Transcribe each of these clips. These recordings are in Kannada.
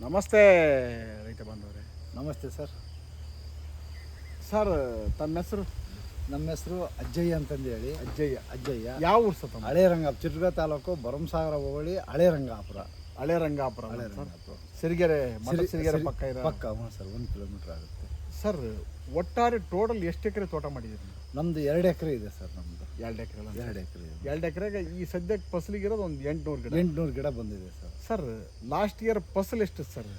ನಮಸ್ತೆ ರೈತ ಬಾಂಧವರೇ. ನಮಸ್ತೆ ಸರ್. ಸರ್ ತಮ್ಮ ಹೆಸರು? ನಮ್ಮ ಹೆಸರು ಅಜ್ಜಯ್ಯ ಅಂತಂದೇಳಿ. ಅಜ್ಜಯ್ಯ ಯಾವ ಊರು ಸರ್ ತಮ್ಮ? ಹಳೆ ರಂಗಾಪುರ, ಚಿತ್ರದುರ್ಗ ತಾಲೂಕು ಭರಮಸಾಗರ ಹೋಬಳಿ ಹಳೆ ರಂಗಾಪುರ. ಹಳೆ ರಂಗಾಪುರ. ಸಿರಿಗೆರೆ ಸಿರಿಗೆರೆ ಪಕ್ಕ ಪಕ್ಕ. ಹ್ಞೂ ಸರ್, 1 ಕಿಲೋಮೀಟ್ರ್ ಆಗುತ್ತೆ ಸರ್. ಒಟ್ಟಾರೆ ಟೋಟಲ್ ಎಷ್ಟು ಎಕರೆ ತೋಟ ಮಾಡಿದ್ದೀರಿ? ನಮ್ಮದು 2 ಎಕರೆ ಇದೆ ಸರ್. ನಮ್ಮದು 2 ಎಕರೆ. 2 ಎಕರೆ. 2 ಎಕರೆಗೆ ಈ ಸದ್ಯಕ್ಕೆ ಫಸಲಿಗಿರೋದು ಒಂದು 800 ಗಿಡ. 800 ಗಿಡ ಬಂದಿದೆ ಸರ್. ಸರ್ ಲಾಸ್ಟ್ ಇಯರ್ ಫಸಲ್ ಎಷ್ಟು ಸರ್?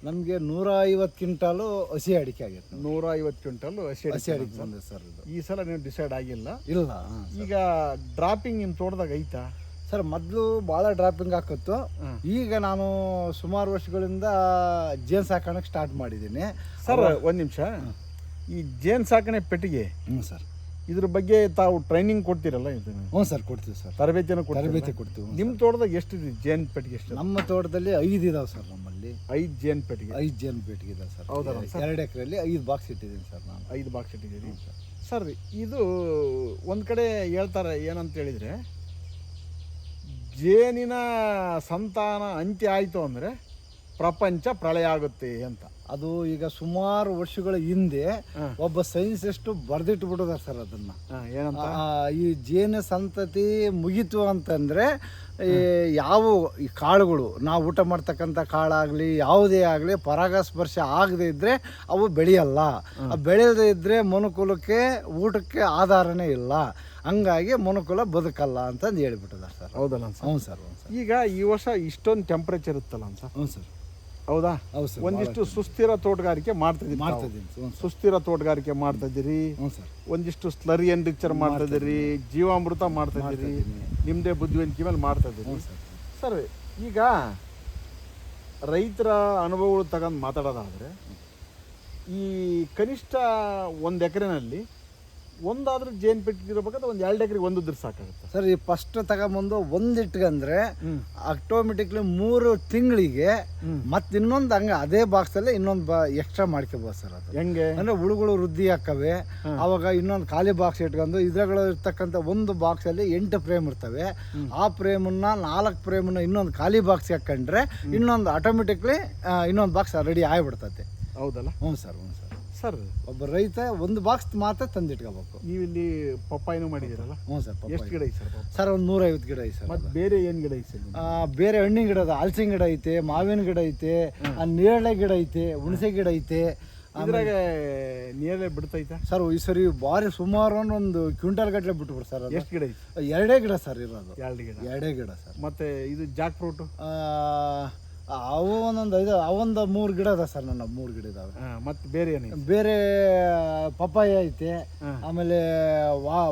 ನಮಗೆ 150 ಕ್ವಿಂಟಾಲು ಹಸಿ ಅಡಿಕೆ ಆಗಿತ್ತು. 150 ಕ್ವಿಂಟಲ್ ಹಸಿ ಅಡಿಕೆ ಬಂದಿದೆ ಸರ್. ಇದು ಈ ಸಲ ನೀವು ಡಿಸೈಡ್ ಆಗಿಲ್ಲ? ಇಲ್ಲ. ಈಗ ಡ್ರಾಪಿಂಗ್ ನಿಮ್ಮ ತೋಟದಾಗ ಐತಾ ಸರ್? ಮೊದಲು ಭಾಳ ಡ್ರಾಪಿಂಗ್ ಹಾಕಿತ್ತು. ಈಗ ನಾನು ಸುಮಾರು ವರ್ಷಗಳಿಂದ ಜೇನು ಸಾಕಾಣಕ್ಕೆ ಸ್ಟಾರ್ಟ್ ಮಾಡಿದ್ದೀನಿ ಸರ್. ಒಂದು ನಿಮಿಷ, ಈ ಜೇನು ಸಾಕಣೆ ಪೆಟ್ಟಿಗೆ ಸರ್, ಇದ್ರ ಬಗ್ಗೆ ತಾವು ಟ್ರೈನಿಂಗ್ ಕೊಡ್ತೀರಲ್ಲ? ಇದನ್ನು? ಹ್ಞೂ ಸರ್, ಕೊಡ್ತೀವಿ ಸರ್. ತರಬೇತಿಯನ್ನು ಕೊಡ್ತೀವಿ. ನಿಮ್ಮ ತೋಟದಾಗ ಎಷ್ಟು ಜೇನು ಪೆಟ್ಟಿಗೆ? ಎಷ್ಟು? ನಮ್ಮ ತೋಟದಲ್ಲಿ 5 ಇದಾವೆ ಸರ್. ನಮ್ಮಲ್ಲಿ 5 ಜೇನು ಪೆಟ್ಟಿಗೆ. 5 ಜೇನು ಪೆಟ್ಟಿಗೆ ಇದಾವೆ ಸರ್. ಹೌದಾ? 2 ಎಕರೆಯಲ್ಲಿ 5 ಬಾಕ್ಸ್ ಇಟ್ಟಿದ್ದೀನಿ ಸರ್. ನಾನು 5 ಬಾಕ್ಸ್ ಇಟ್ಟಿದ್ದೀನಿ ಸರ್. ಇದು ಒಂದು ಕಡೆ ಹೇಳ್ತಾರೆ ಏನಂತ ಹೇಳಿದರೆ, ಜೇನಿನ ಸಂತಾನ ಅಂತ್ಯ ಆಯಿತು ಅಂದರೆ ಪ್ರಪಂಚ ಪ್ರಳಯ ಆಗುತ್ತೆ ಅಂತ. ಅದು ಈಗ ಸುಮಾರು ವರ್ಷಗಳ ಹಿಂದೆ ಒಬ್ಬ ಸೈನ್ಸಿಸ್ಟ್ ಬರೆದಿಟ್ಟು ಬಿಡೋದಾರೆ ಸರ್. ಅದನ್ನು ಏನಂತ? ಈ ಜೇನು ಸಂತತಿ ಮುಗೀತು ಅಂತಂದರೆ ಯಾವ ಈ ಕಾಳುಗಳು ನಾವು ಊಟ ಮಾಡ್ತಕ್ಕಂಥ ಕಾಳಾಗಲಿ ಯಾವುದೇ ಆಗಲಿ ಪರಾಗಸ್ಪರ್ಶ ಆಗದೇ ಇದ್ದರೆ ಅವು ಬೆಳೆಯಲ್ಲ. ಬೆಳೆಯದೇ ಇದ್ದರೆ ಮನುಕುಲಕ್ಕೆ ಊಟಕ್ಕೆ ಆಧಾರನೇ ಇಲ್ಲ. ಹಂಗಾಗಿ ಮನುಕುಲ ಬದುಕಲ್ಲ ಅಂತಂದು ಹೇಳಿಬಿಟ್ಟಿದ್ದಾರೆ ಸರ್. ಹೌದಲ್ಲ? ಹ್ಞೂ ಸರ್. ಈಗ ಈ ವರ್ಷ ಇಷ್ಟೊಂದು ಟೆಂಪ್ರೇಚರ್ ಇತ್ತಲ್ಲ ಅಂತ? ಹ್ಞೂ ಸರ್. ಹೌದಾ? ಹೌದು ಸರ್. ಒಂದಿಷ್ಟು ಸುಸ್ಥಿರ ತೋಟಗಾರಿಕೆ ಮಾಡ್ತಿದ್ದೀನಿ. ಸುಸ್ಥಿರ ತೋಟಗಾರಿಕೆ ಮಾಡ್ತಿದ್ದೀರಿ. ಹ್ಞೂ ಸರ್. ಒಂದಿಷ್ಟು ಸ್ಲರಿ ಎನ್ರಿಚರ್ ಮಾಡ್ತಿದ್ದೀರಿ, ಜೀವಾಮೃತ ಮಾಡ್ತಿದ್ದೀರಿ, ನಿಮ್ಮದೇ ಬುದ್ಧಿವಂತಿಕೆ ಮೇಲೆ ಮಾಡ್ತಿದ್ದೀರಿ ಸರ್. ಈಗ ರೈತರ ಅನುಭವಗಳು ತಗೊಂಡು ಮಾತಾಡೋದಾದರೆ, ಈ ಕನಿಷ್ಠ 1 ಎಕರೆನಲ್ಲಿ ಒಂದಾದ್ರೂ ಜೇನು ಪೆಟ್ಟಿಗೆ ಇರಬೇಕಾದ್ರೆ ಒಂದು 2 ಎಕರೆಗೆ ಒಂದಿದ್ರೆ ಸಾಕಾಗುತ್ತೆ ಸರ್. ಈ ಫಸ್ಟ್ ತಗೊಂಬಂದು ಒಂದಿಟ್ಕಂದ್ರೆ ಆಟೋಮೆಟಿಕ್ಲಿ 3 ತಿಂಗಳಿಗೆ ಮತ್ತೆ ಇನ್ನೊಂದು ಹಂಗೆ ಅದೇ ಬಾಕ್ಸಲ್ಲಿ ಇನ್ನೊಂದು ಎಕ್ಸ್ಟ್ರಾ ಮಾಡ್ಕೋಬೋದು ಸರ್. ಅದು ಹೆಂಗೆ ಅಂದರೆ ಹುಳುಗಳು ವೃದ್ಧಿ ಹಾಕವೆ. ಆವಾಗ ಇನ್ನೊಂದು ಖಾಲಿ ಬಾಕ್ಸ್ ಇಟ್ಕೊಂಡು ಇದ್ರಗಳು ಇರ್ತಕ್ಕಂಥ ಒಂದು ಬಾಕ್ಸಲ್ಲಿ 8 ಫ್ರೇಮ್ ಇರ್ತವೆ. ಆ ಫ್ರೇಮನ್ನ 4 ಫ್ರೇಮನ್ನ ಇನ್ನೊಂದು ಖಾಲಿ ಬಾಕ್ಸ್ ಹಾಕೊಂಡ್ರೆ ಇನ್ನೊಂದು ಆಟೋಮೆಟಿಕ್ಲಿ ಇನ್ನೊಂದು ಬಾಕ್ಸ್ ರೆಡಿ ಆಗಿಬಿಡ್ತೈತೆ. ಹೌದಲ್ಲ? ಹ್ಞೂ ಸರ್. ಹ್ಞೂ ಸರ್. ಸರ್, ಒಬ್ಬ ರೈತ ಒಂದು ಬಾಕ್ಸ್ ಮಾತ್ರ ತಂದಿಟ್ಕೋಬೇಕು. ನೀವು ಇಲ್ಲಿ ಪಪ್ಪಾಯಿನೂ ಮಾಡಿದ್ದೀರಲ್ಲ? ಹ್ಞೂ ಸರ್. ಎಷ್ಟು ಗಿಡ ಐತೆ ಸರ್? ಸರ್ ಒಂದು 150 ಗಿಡ ಐತೆ ಸರ್. ಮತ್ತು ಬೇರೆ ಏನು ಗಿಡ ಐತೆ ಸರ್? ಬೇರೆ ಹಣ್ಣಿನ ಗಿಡ ಅದ. ಹಲಸಿನ ಗಿಡ ಐತೆ, ಮಾವಿನ ಗಿಡ ಐತೆ, ನೇರಳೆ ಗಿಡ ಐತೆ, ಹುಣಸೆ ಗಿಡ ಐತೆ. ಇದ್ರಾಗ ನೇರಳೆ ಬಿಡ್ತೈತೆ ಸರ್? ಈ ಸರಿ ಭಾರಿ ಸುಮಾರು ಒಂದು ಕ್ವಿಂಟಲ್ ಗಟ್ಟಲೆ ಬಿಟ್ಬಿಡು ಸರ್. ಎಷ್ಟು ಗಿಡ ಐತೆ? 2 ಗಿಡ ಸರ್ ಇರೋದು. 2 ಗಿಡ ಸರ್. ಮತ್ತೆ ಇದು ಜಾಕ್ ಫ್ರೂಟು ಅವು ಒಂದೊಂದು 5 ಅವೊಂದು 3 ಗಿಡ ಅದ ಸರ್. ನನ್ನ 3 ಗಿಡ ಇದಾವೆ. ಮತ್ತೆ ಬೇರೆ ಏನು? ಬೇರೆ ಪಪ್ಪಾಯ ಐತೆ. ಆಮೇಲೆ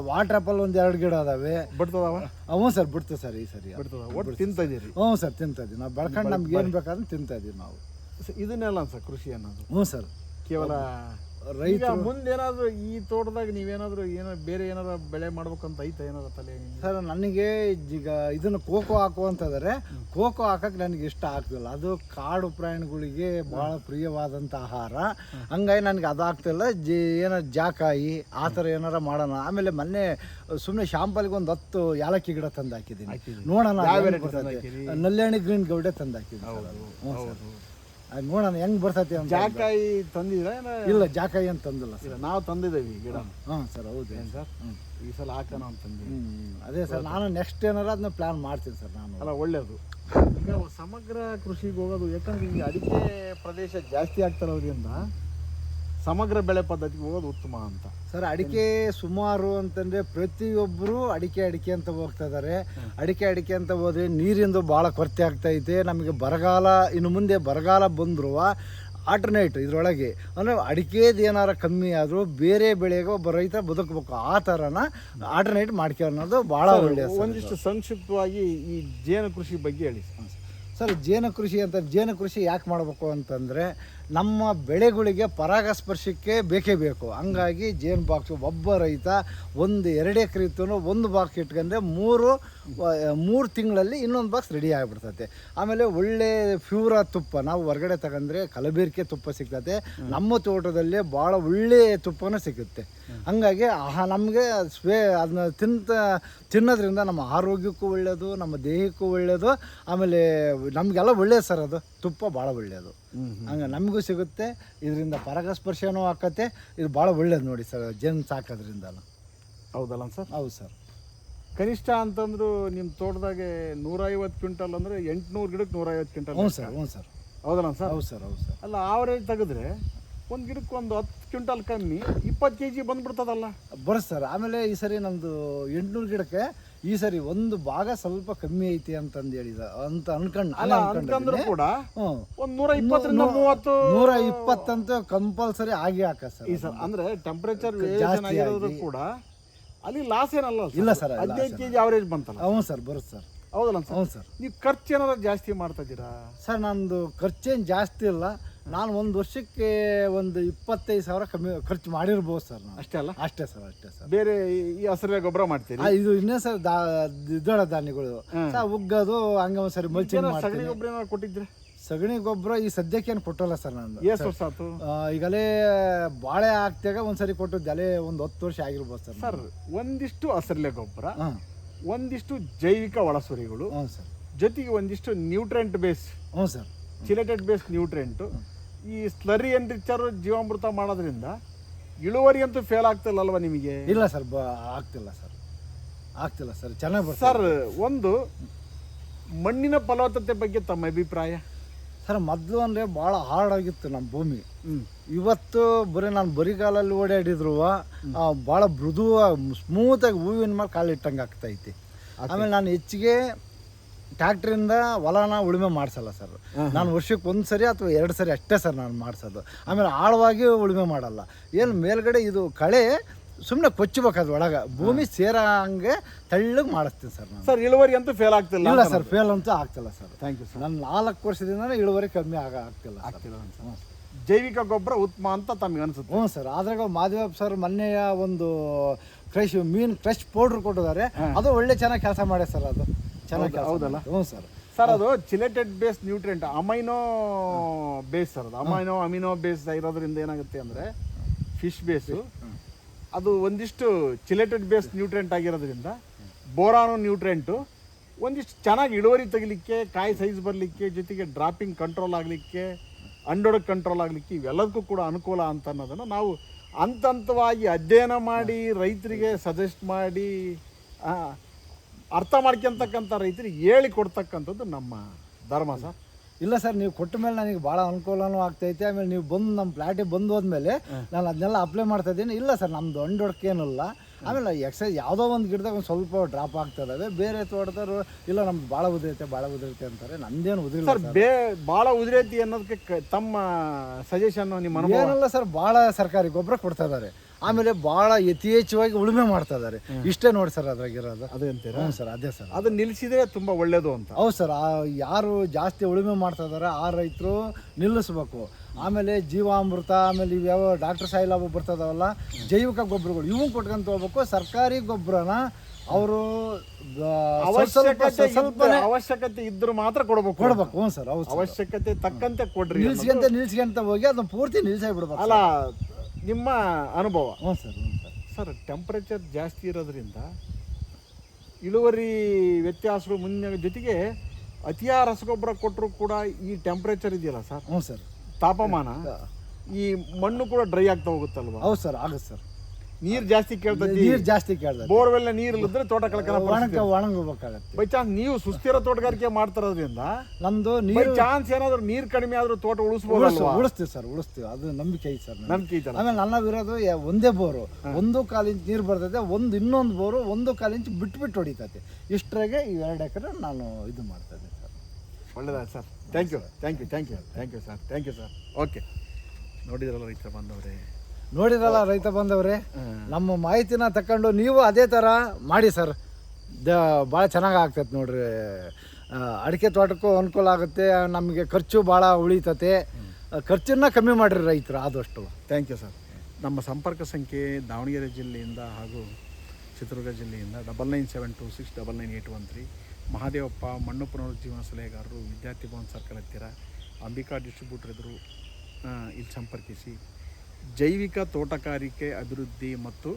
ವಾಟರ್ ಆಪಲ್ ಒಂದು 2 ಗಿಡ ಅದಾವೆ. ಬಿಡ್ತದವ? ಹ್ಞೂ ಸರ್, ಬಿಡ್ತದೆ ಸರ್. ಈ ಸರಿ ಬಿಡ್ತದ? ಒಟ್ಟು ತಿಂತಾ ಇದೀರಿ? ಹ್ಞೂ ಸರ್, ತಿಂತಾ ಇದೀವಿ ನಾವು. ಬೆಳ್ಕೊಂಡು ನಮ್ಗೆ ಏನು ಬೇಕಾದ್ರೆ ತಿಂತಾ ಇದೀವಿ ನಾವು. ಇದನ್ನೆಲ್ಲ ಸರ್ ಕೃಷಿ ಅನ್ನೋದು? ಹ್ಞೂ ಸರ್. ಕೇವಲ ರೈತ ಮುಂದೇನಾದ್ರು ಈ ತೋಟದಾಗ ನೀವೇನಾದ್ರು ಏನೋ ಬೇರೆ ಏನಾದ್ರು ಬೆಳೆ ಮಾಡ್ಬೇಕಂತ ಐತೆ ಏನಾದ್ರು ತಲೆ? ಸರ್, ನನಗೆ ಈಗ ಇದನ್ನು ಕೋಕೋ ಹಾಕುವಂತಂದರೆ ಕೋಕೋ ಹಾಕಕ್ಕೆ ನನಗೆ ಇಷ್ಟ ಆಗ್ತಿಲ್ಲ. ಅದು ಕಾಡು ಪ್ರಾಣಿಗಳಿಗೆ ಭಾಳ ಪ್ರಿಯವಾದಂಥ ಆಹಾರ. ಹಂಗಾಗಿ ನನಗೆ ಅದು ಆಗ್ತಿಲ್ಲ. ಏನೋ ಜಾಕಾಯಿ ಆ ಥರ ಏನಾರ ಮಾಡೋಣ. ಆಮೇಲೆ ಮೊನ್ನೆ ಸುಮ್ಮನೆ ಶಾಂಪಲ್ಗೆ ಒಂದು 10 ಯಾಲಕ್ಕಿ ಗಿಡ ತಂದು ಹಾಕಿದ್ದೀನಿ. ನೋಡೋಣ. ನಲ್ಲೆಹಣ್ಣಿ ಗ್ರೀನ್ ಗೌಡೆ ತಂದು ಹಾಕಿದ್ದೀನಿ. ಅದು ನೋಡೋಣ ಹೆಂಗೆ ಬರ್ತೈತಿ ಅಂತ. ಜಾಕಾಯಿ ತಂದಿದ್ರ? ಇಲ್ಲ, ಜಾಕಾಯಿ ಅಂತ ತಂದಿಲ್ಲ ಸರ್. ನಾವು ತಂದಿದ್ದೇವೆ ಗಿಡ. ಹಾಂ ಸರ್. ಹೌದು ಏನು ಸರ್? ಈ ಸಲ ಹಾಕೋಣ ಅಂತಂದು. ಅದೇ ಸರ್, ನಾನು ನೆಕ್ಸ್ಟ್ ಏನಾರ ಅದನ್ನ ಪ್ಲ್ಯಾನ್ ಮಾಡ್ತೀನಿ ಸರ್ ನಾನು. ಅಲ್ಲ, ಒಳ್ಳೇದು. ಈಗ ಸಮಗ್ರ ಕೃಷಿಗೆ ಹೋಗೋದು, ಯಾಕಂದ್ರೆ ಈಗ ಅಡಿಕೆ ಪ್ರದೇಶ ಜಾಸ್ತಿ ಆಗ್ತಿರೋದ್ರಿಂದ ಸಮಗ್ರ ಬೆಳೆ ಪದ್ಧತಿಗೆ ಹೋಗೋದು ಉತ್ತಮ ಅಂತ ಸರ್. ಅಡಿಕೆ ಸುಮಾರು ಅಂತಂದರೆ ಪ್ರತಿಯೊಬ್ಬರು ಅಡಿಕೆ ಅಂತ ಹೋಗ್ತಾ ಇದ್ದಾರೆ. ಅಡಿಕೆ ಅಂತ ಹೋದರೆ ನೀರಿಂದು ಭಾಳ ಕೊರತೆ ಆಗ್ತೈತೆ. ನಮಗೆ ಬರಗಾಲ, ಇನ್ನು ಮುಂದೆ ಬರಗಾಲ ಬಂದರೂ ಆಲ್ಟರ್ನೇಟ್ ಇದರೊಳಗೆ ಅಂದರೆ ಅಡಿಕೆದು ಏನಾರ ಕಮ್ಮಿ ಆದರೂ ಬೇರೆ ಬೆಳೆಗೆ ಒಬ್ಬ ರೈತ ಬದುಕಬೇಕು. ಆ ಥರನ ಆಲ್ಟರ್ನೇಟ್ ಮಾಡ್ಕೊಳ್ಳೋದು ಭಾಳ ಒಳ್ಳೆಯದು. ಒಂದಿಷ್ಟು ಸಂಕ್ಷಿಪ್ತವಾಗಿ ಈ ಜೇನು ಕೃಷಿ ಬಗ್ಗೆ ಹೇಳಿ ಸರ್. ಜೇನು ಕೃಷಿ ಯಾಕೆ ಮಾಡಬೇಕು ಅಂತಂದರೆ ನಮ್ಮ ಬೆಳೆಗಳಿಗೆ ಪರಾಗಸ್ಪರ್ಶಕ್ಕೆ ಬೇಕೇ ಬೇಕು. ಹಂಗಾಗಿ ಜೇನು ಬಾಕ್ಸು ಒಬ್ಬ ರೈತ 1-2 ಎಕರೆ ಇತ್ತು ಒಂದು ಬಾಕ್ಸ್ ಇಟ್ಕೊಂಡ್ರೆ 3 ತಿಂಗಳಲ್ಲಿ ಇನ್ನೊಂದು ಬಾಕ್ಸ್ ರೆಡಿ ಆಗಿಬಿಡ್ತೈತೆ. ಆಮೇಲೆ ಒಳ್ಳೆ ಪ್ಯೂರ ತುಪ್ಪ ನಾವು ಹೊರಗಡೆ ತಗೊಂಡ್ರೆ ಕಲಬೆರಕೆ ತುಪ್ಪ ಸಿಗ್ತೈತೆ. ನಮ್ಮ ತೋಟದಲ್ಲೇ ಭಾಳ ಒಳ್ಳೆಯ ತುಪ್ಪನೂ ಸಿಗುತ್ತೆ. ಹಂಗಾಗಿ ನಮಗೆ ಅದನ್ನ ತಿನ್ನೋದ್ರಿಂದ ನಮ್ಮ ಆರೋಗ್ಯಕ್ಕೂ ಒಳ್ಳೆಯದು, ನಮ್ಮ ದೇಹಕ್ಕೂ ಒಳ್ಳೆಯದು. ಆಮೇಲೆ ನಮಗೆಲ್ಲ ಒಳ್ಳೆಯದು ಸರ್, ಅದು ತುಪ್ಪ ಭಾಳ ಒಳ್ಳೆಯದು. ಹಂಗೆ ನಮಗೂ ಸಿಗುತ್ತೆ, ಇದರಿಂದ ಪರಾಗಸ್ಪರ್ಶನೂ ಆಕತ್ತೆ. ಇದು ಭಾಳ ಒಳ್ಳೇದು ನೋಡಿ ಸರ್, ಜೇನು ಸಾಕೋದ್ರಿಂದ. ಹೌದಲ್ಲ ಸರ್? ಹೌದು ಸರ್. ಕನಿಷ್ಠ ಅಂತಂದ್ರು ನಿಮ್ಮ ತೋಟದಾಗೆ 150 ಕ್ವಿಂಟಲ್ ಅಂದರೆ 800 ಗಿಡಕ್ಕೆ 150 ಕ್ವಿಂಟಲ್. ಹ್ಞೂ ಸರ್, ಹ್ಞೂ ಸರ್. ಹೌದಲ್ಲ ಸರ್? ಹೌದು ಸರ್, ಹೌದು ಸರ್. ಅಲ್ಲ, ಆವರೇಜ್ ತೆಗೆದ್ರೆ ಒಂದು ಗಿಡಕ್ಕೆ ಒಂದು 10 ಕ್ವಿಂಟಲ್ ಕಮ್ಮಿ 20 kg ಬಂದ್ಬಿಡ್ತದಲ್ಲ? ಬರುತ್ತೆ ಸರ್. ಆಮೇಲೆ ಈ ಸರಿ ನಮ್ಮದು 800 ಗಿಡಕ್ಕೆ ಈ ಸರಿ ಒಂದು ಭಾಗ ಸ್ವಲ್ಪ ಕಮ್ಮಿ ಐತಿ ಅಂತಂದು ಹೇಳಿದ ಅಂತ ಅನ್ಕೊಂಡು ಅಲ್ಲ ಅನ್ಕಂದ್ರು ಕೂಡ ಹ್ಞೂ ಒಂದು 120ರಿಂದ 30 120 ಅಂತೂ ಕಂಪಲ್ಸರಿ ಆಗಿ ಹಾಕ ಸರ್. ಈ ಸರ್ ಅಂದರೆ ಟೆಂಪ್ರೇಚರ್ ವೇರಿಯೇಷನ್ ಆಗಿರೋದು ಕೂಡ ಅಲ್ಲಿ ಲಾಸ್ ಏನಲ್ಲ ಇಲ್ಲ ಸರ್. 15 kg ಆವರೇಜ್ ಬಂತಲ್ಲ? ಹ್ಞೂ ಸರ್, ಬರುತ್ತೆ ಸರ್. ಹೌದಲ್ಲ ಸರ್? ಹ್ಞೂ ಸರ್. ನೀವು ಖರ್ಚು ಏನಾದ್ರು ಜಾಸ್ತಿ ಮಾಡ್ತಾ ಇದ್ದೀರಾ ಸರ್? ನಂದು ಖರ್ಚೇನು ಜಾಸ್ತಿ ಇಲ್ಲ. ನಾನು ಒಂದು ವರ್ಷಕ್ಕೆ ಒಂದು 25,000 ಕಮ್ಮಿ ಖರ್ಚು ಮಾಡಿರ್ಬೋದು ಸರ್ ನಾನು. ಅಷ್ಟೇ ಅಲ್ಲ? ಅಷ್ಟೇ ಸರ್, ಅಷ್ಟೇ ಸರ್. ಬೇರೆ ಈ ಹಸಿರು ಗೊಬ್ಬರ ಮಾಡ್ತೀರಿ? ಇದು ಇನ್ನೇ ಸರ್ ದ್ವಿದಳ ಧಾನ್ಯಗಳು ಸರ್, ಉಗ್ಗೋದು ಹಂಗೆ ಒಂದು ಸರಿ ಮಲ್ಚಿಂಗ್ ಸಗಣಿ ಮಾಡ್ತೀನಿ. ಗೊಬ್ಬರ ಏನಾದ್ರು ಕೊಟ್ಟಿದ್ರೆ? ಸಗಣಿ ಗೊಬ್ಬರ ಈ ಸದ್ಯಕ್ಕೆ ಏನು ಕೊಟ್ಟಲ್ಲ ಸರ್ ನಾನು. ಎಷ್ಟು ವರ್ಷ ಆಯ್ತು? ಈಗಲೇ ಬಾಳೆ ಹಾಕ್ತಾಗ ಒಂದ್ಸರಿ ಕೊಟ್ಟದ್ದು ಅಲ್ಲೇ ಒಂದು 10 ವರ್ಷ ಆಗಿರ್ಬೋದು ಸರ್. ಸರ್, ಒಂದಿಷ್ಟು ಹಸಿರಲೆ ಗೊಬ್ಬರ, ಹಾಂ, ಒಂದಿಷ್ಟು ಜೈವಿಕ ಒಳಸುರಿಗಳು, ಹ್ಞೂ ಸರ್, ಜೊತೆಗೆ ಒಂದಿಷ್ಟು ನ್ಯೂಟ್ರೆಂಟ್ ಬೇಸ್, ಹ್ಞೂ ಸರ್, ಚಿಲೆಟೆಡ್ ಬೇಸ್ ನ್ಯೂಟ್ರೆಂಟು, ಈ ಸ್ಲರಿ ಎನ್ರಿಚರ್ ಜೀವಾಮೃತ ಮಾಡೋದ್ರಿಂದ ಇಳುವರಿ ಅಂತೂ ಫೇಲ್ ಆಗ್ತಿಲ್ಲಲ್ವ ನಿಮಗೆ? ಇಲ್ಲ ಸರ್, ಆಗ್ತಿಲ್ಲ ಸರ್, ಆಗ್ತಿಲ್ಲ ಸರ್, ಚೆನ್ನಾಗಿ ಬರ್ತದೆ ಸರ್. ಒಂದು ಮಣ್ಣಿನ ಫಲವತ್ತತೆ ಬಗ್ಗೆ ತಮ್ಮ ಅಭಿಪ್ರಾಯ? ಸರ್, ಮೊದಲು ಅಂದರೆ ಭಾಳ ಹಾರ್ಡ್ ಆಗಿತ್ತು ನಮ್ಮ ಭೂಮಿ. ಇವತ್ತು ಬರೀ ನಾನು ಬರಿಗಾಲಲ್ಲಿ ಓಡಾಡಿದ್ರು ಭಾಳ ಮೃದು ಸ್ಮೂತಾಗಿ ಹೂವಿನ ಮೇಲೆ ಕಾಲಿಟ್ಟಂಗೆ ಆಗ್ತೈತಿ. ಆಮೇಲೆ ನಾನು ಹೆಚ್ಚಿಗೆ ಟ್ಯಾಕ್ಟ್ರಿಂದ ಹೊಲನ ಉಳುಮೆ ಮಾಡಿಸಲ್ಲ ಸರ್. ನಾನು ವರ್ಷಕ್ಕೆ 1 ಸರಿ ಅಥವಾ 2 ಸರಿ ಅಷ್ಟೇ ಸರ್ ನಾನು ಮಾಡಿಸೋದು. ಆಮೇಲೆ ಆಳವಾಗಿ ಉಳುಮೆ ಮಾಡಲ್ಲ. ಏನು ಮೇಲ್ಗಡೆ ಇದು ಕಳೆ ಸುಮ್ಮನೆ ಕೊಚ್ಚಬೇಕು ಒಳಗೆ, ಭೂಮಿ ಸೇರಂಗೆ ತೆಳ್ಳಗೆ ಮಾಡಿಸ್ತೀನಿ ಸರ್ ನಾನು. ಸರ್, ಇಳುವರಿ ಅಂತೂ ಫೇಲ್ ಆಗ್ತಿಲ್ಲ? ಇಲ್ಲ ಸರ್, ಫೇಲ್ ಅಂತೂ ಆಗ್ತಿಲ್ಲ ಸರ್. Thank you sir. ನಾನು 4 ವರ್ಷದಿಂದ ಇಳುವರಿ ಕಮ್ಮಿ ಆಗ್ತಿಲ್ಲ. ಜೈವಿಕ ಗೊಬ್ಬರ ಉತ್ತಮ ಅಂತ ತಮಗೆ ಅನ್ಸುತ್ತೆ? ಹ್ಞೂ ಸರ್. ಅದ್ರಾಗ ಮಾದೇವಪ್ಪ ಸರ್ ಮೊನ್ನೆಯ ಒಂದು ಕ್ರಶ್ ಪೌಡ್ರ್ ಕೊಟ್ಟಿದ್ದಾರೆ, ಅದು ಒಳ್ಳೆ ಚೆನ್ನಾಗಿ ಕೆಲಸ ಮಾಡಿ ಸರ್. ಅದು ಚೆನ್ನಾಗಿ ಹೌದಲ್ಲ? ಹ್ಞೂ ಸರ್. ಸರ್, ಅದು chelated base nutrient, amino base sir. ಅದು ಅಮಿನೋ ಬೇಸ್ ಇರೋದ್ರಿಂದ ಏನಾಗುತ್ತೆ ಅಂದರೆ ಫಿಶ್ ಬೇಸು, ಅದು ಒಂದಿಷ್ಟು ಚಿಲೆಟೆಡ್ ಬೇಸ್ ನ್ಯೂಟ್ರೆಂಟ್ ಆಗಿರೋದ್ರಿಂದ ಬೋರಾನು ನ್ಯೂಟ್ರೆಂಟು ಒಂದಿಷ್ಟು ಚೆನ್ನಾಗಿ ಇಳುವರಿ ತೆಗಿಲಿಕ್ಕೆ, ಕಾಯಿ ಸೈಜ್ ಬರಲಿಕ್ಕೆ, ಜೊತೆಗೆ ಡ್ರಾಪಿಂಗ್ ಕಂಟ್ರೋಲ್ ಆಗಲಿಕ್ಕೆ, ಅಂಡೊಡಕ್ ಕಂಟ್ರೋಲ್ ಆಗಲಿಕ್ಕೆ ಇವೆಲ್ಲದಕ್ಕೂ ಕೂಡ ಅನುಕೂಲ ಅಂತ ಅನ್ನೋದನ್ನು ನಾವು ಹಂತವಾಗಿ ಅಧ್ಯಯನ ಮಾಡಿ ರೈತರಿಗೆ ಸಜೆಸ್ಟ್ ಮಾಡಿ ಅರ್ಥ ಮಾಡ್ಕೊತಕ್ಕಂಥ ರೈತರಿಗೆ ಹೇಳಿ ಕೊಡ್ತಕ್ಕಂಥದ್ದು ನಮ್ಮ ಧರ್ಮ ಸರ್. ಇಲ್ಲ ಸರ್, ನೀವು ಕೊಟ್ಟ ಮೇಲೆ ನನಗೆ ಭಾಳ ಅನುಕೂಲನೂ ಆಗ್ತೈತೆ. ಆಮೇಲೆ ನೀವು ಬಂದು ನಮ್ಮ ಪ್ಲಾಟಿಗೆ ಬಂದು ಹೋದ್ಮೇಲೆ ನಾನು ಅದನ್ನೆಲ್ಲ ಅಪ್ಲೈ ಮಾಡ್ತಾ ಇದ್ದೀನಿ. ಇಲ್ಲ ಸರ್, ನಮ್ಮದು ಅಂಡೊಡಕ್ಕೇನಿಲ್ಲ. ಆಮೇಲೆ ಎಕ್ಸೈಸ್ ಯಾವುದೋ ಒಂದು ಗಿಡದಾಗ ಒಂದು ಸ್ವಲ್ಪ ಡ್ರಾಪ್ ಆಗ್ತಾ ಇದ್ದಾವೆ. ಬೇರೆ ತೋಟದವರು ಇಲ್ಲ ನಮ್ದು ಭಾಳ ಉದುರೈತೆ ಅಂತಾರೆ. ನಂದೇನು ಉದುರಿಲ್ಲ ಸರ್. ಭಾಳ ಉದುರೈತಿ ಅನ್ನೋದಕ್ಕೆ ತಮ್ಮ ಸಜೆಷನ್, ನಿಮ್ಮ ಅನುಭವ? ಏನಿಲ್ಲ ಸರ್, ಭಾಳ ಸರ್ಕಾರಿ ಗೊಬ್ಬರ ಕೊಡ್ತಾ ಇದ್ದಾರೆ. ಆಮೇಲೆ ಭಾಳ ಯಥೇಚ್ಛವಾಗಿ ಉಳುಮೆ ಮಾಡ್ತಾ ಇದ್ದಾರೆ. ಇಷ್ಟೇ ನೋಡಿ ಸರ್ ಅದ್ರಾಗಿರೋದು. ಅದೇ ಅಂತೀರಾ? ಹ್ಞೂ ಸರ್, ಅದೇ ಸರ್. ಅದನ್ನ ನಿಲ್ಲಿಸಿದ್ರೆ ತುಂಬ ಒಳ್ಳೇದು ಅಂತ. ಹೌದು ಸರ್. ಯಾರು ಜಾಸ್ತಿ ಉಳುಮೆ ಮಾಡ್ತಾ ಇದ್ದಾರೆ ಆ ರೈತರು ನಿಲ್ಲಿಸ್ಬೇಕು. ಆಮೇಲೆ ಜೀವಾಮೃತ, ಆಮೇಲೆ ಇವ್ಯಾವ ಡಾಕ್ಟರ್ ಸಾಯಿಲಾಭ ಬರ್ತದವಲ್ಲ ಜೈವಿಕ ಗೊಬ್ಬರಗಳು, ಇವು ಕೊಟ್ಕೊಂತ ಹೋಗ್ಬೇಕು. ಸರ್ಕಾರಿ ಗೊಬ್ಬರನ ಅವರು ಅವಶ್ಯಕತೆ ಇದ್ರು ಮಾತ್ರ ಕೊಡ್ಬೇಕು. ಹ್ಞೂ ಸರ್, ಹೌದು. ಅವಶ್ಯಕತೆ ತಕ್ಕಂತೆ ಕೊಡ್ರಿ. ನಿಲ್ಸ್ಕೊಂತ ಹೋಗಿ ಅದನ್ನ ಪೂರ್ತಿ ನಿಲ್ಸೇ ಬಿಡ್ಬೇಕು. ಅಲ್ಲ, ನಿಮ್ಮ ಅನುಭವ? ಹ್ಞೂ ಸರ್. ಸರ್, ಟೆಂಪ್ರೇಚರ್ ಜಾಸ್ತಿ ಇರೋದ್ರಿಂದ ಇಳುವರಿ ವ್ಯತ್ಯಾಸಗಳು ಮುನ್ನ, ಜೊತೆಗೆ ಅತಿಯಾದ ರಸಗೊಬ್ಬರ ಕೊಟ್ಟರು ಕೂಡ ಈ ಟೆಂಪ್ರೇಚರ್ ಇದೆಯಲ್ಲ ಸರ್, ಹ್ಞೂ ಸರ್, ತಾಪಮಾನ, ಈ ಮಣ್ಣು ಕೂಡ ಡ್ರೈ ಆಗ್ತಾ ಹೋಗುತ್ತಲ್ವಾ? ಹೌದು ಸರ್, ಆಗುತ್ತೆ ಸರ್. ನೀರು ಜಾಸ್ತಿ ಕೇಳ್ತದೆ. ನೀರು ಜಾಸ್ತಿ ಕೇಳ್ತದೆ. ಬೋರ್ವೆಲ್ ನೀರು ಇಲ್ಲದ್ರೆ ತೋಟ ಒಣಗಬೇಕಾಗತ್ತೆ. ಬೈ ಚಾನ್ಸ್ ನೀವು ಸುಸ್ಥಿರ ತೋಟಗಾರಿಕೆ ಮಾಡ್ತಿರೋದ್ರಿಂದ ನಮ್ದು ನೀರು ಚಾನ್ಸ್ ಏನಾದ್ರು ನೀರು ಕಡಿಮೆ ಆದ್ರೂ ತೋಟ ಉಳಿಸ್ತೀವಿ ಸರ್, ಉಳಿಸ್ತೀವಿ. ಅದು ನಂಬಿಕೆ ಐತೆ ಸರ್, ನಂಬಿಕೆ ಐತೆ. ಆಮೇಲೆ ನನ್ನವಿರೋದು ಒಂದೇ ಬೋರು, 1.25 ಇಂಚ್ ನೀರು ಬರ್ತೈತೆ. ಇನ್ನೊಂದು ಬೋರು 1.25 ಇಂಚ್ ಬಿಟ್ಟು ಹೊಡಿತೈತೆ. ಇಷ್ಟರಾಗೆ ಈ 2 ಎಕರೆ ನಾನು ಇದು ಮಾಡ್ತಾ ಇದ್ದೀನಿ ಸರ್. ಒಳ್ಳೆಯದಾಯ್ತು sir. Thank you sir. Thank you sir. Okay, ನೋಡಿದ್ರಲ್ಲ ರೈತ ಬಂದವರೇ, ನಮ್ಮ ಮಾಹಿತಿನ ತಗೊಂಡು ನೀವು ಅದೇ ಥರ ಮಾಡಿ ಸರ್. ಭಾಳ ಚೆನ್ನಾಗಿ ಆಗ್ತೈತೆ ನೋಡ್ರಿ. ಅಡಿಕೆ ತೋಟಕ್ಕೂ ಅನುಕೂಲ ಆಗುತ್ತೆ, ನಮಗೆ ಖರ್ಚು ಭಾಳ ಉಳಿತತೆ. ಖರ್ಚನ್ನು ಕಮ್ಮಿ ಮಾಡಿರಿ ರೈತರು ಆದಷ್ಟು. Thank you sir. ನಮ್ಮ ಸಂಪರ್ಕ ಸಂಖ್ಯೆ ದಾವಣಗೆರೆ ಜಿಲ್ಲೆಯಿಂದ ಹಾಗೂ ಚಿತ್ರದುರ್ಗ ಜಿಲ್ಲೆಯಿಂದ 9972699813. ಮಹಾದೇವಪ್ಪ, ಮಣ್ಣು ಪುನರುಜ್ಜೀವನ ಸಲಹೆಗಾರರು, ವಿದ್ಯಾರ್ಥಿ ಭವನ್ ಸರ್ಕಲ್ ಹತ್ತಿರ, ಅಂಬಿಕಾ ಡಿಸ್ಟ್ರಿಬ್ಯೂಟರ್ ಎದುರು ಇಲ್ಲಿ ಸಂಪರ್ಕಿಸಿ. ಜೈವಿಕ ತೋಟಗಾರಿಕೆ ಅಭಿವೃದ್ಧಿ ಮತ್ತು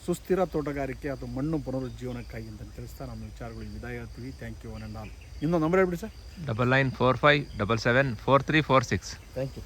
ಸುಸ್ಥಿರ ತೋಟಗಾರಿಕೆ ಅಥವಾ ಮಣ್ಣು ಪುನರುಜ್ಜೀವನಕ್ಕಾಗಿ ಅಂತ ತಿಳಿಸ್ತಾ ನಮ್ಮ ವಿಚಾರಗಳಿಗೆ ವಿದಾಯ ಹೇಳ್ತೀವಿ. Thank you one and all. ಇನ್ನೊಂದು ನಂಬರ್ ಹೇಳ್ಬಿಡಿ ಸರ್. 9945774346. Thank you.